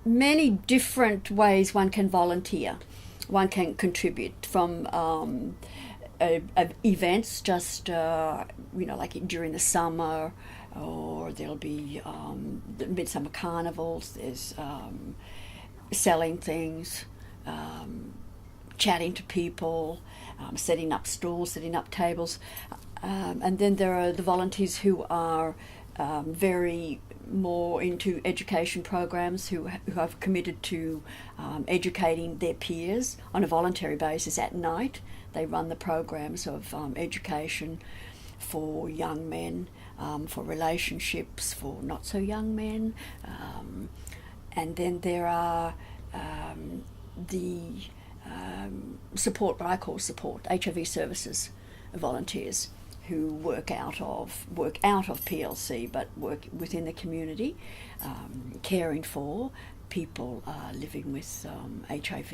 many different ways one can volunteer. One can contribute from events, just like during the summer, or there'll be the midsummer carnivals. There's selling things, chatting to people, setting up stalls, setting up tables, and then there are the volunteers who are very more into education programs, who have committed to educating their peers on a voluntary basis at night. They run the programs of education for young men, for relationships for not so young men, and then there are the support, what I call support, HIV services volunteers, who work out of PLC, but work within the community, caring for people living with HIV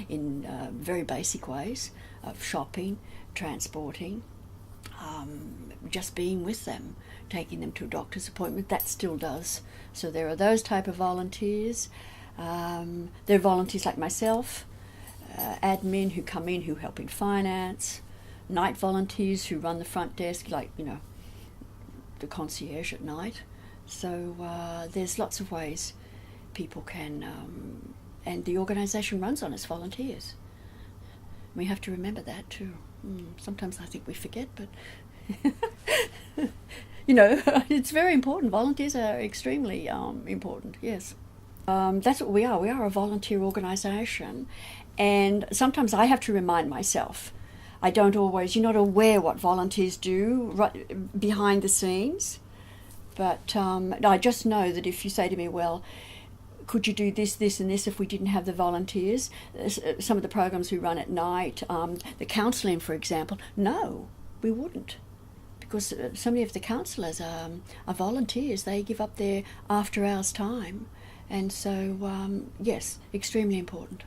in very basic ways of shopping, transporting, just being with them, taking them to a doctor's appointment. That still does. So there are those type of volunteers. There are volunteers like myself, admin who come in, who help in finance, night volunteers who run the front desk, like, the concierge at night. So there's lots of ways people can, and the organisation runs on its volunteers. We have to remember that too. Sometimes I think we forget, but it's very important. Volunteers are extremely important, yes. That's what we are. We are a volunteer organisation, and sometimes I have to remind myself. I don't always, you're not aware what volunteers do right behind the scenes, but I just know that if you say to me, well, could you do this, this and this if we didn't have the volunteers? Some of the programs we run at night, the counselling, for example, no, we wouldn't. Because so many of the counsellors are volunteers. They give up their after-hours time. And so, yes, extremely important.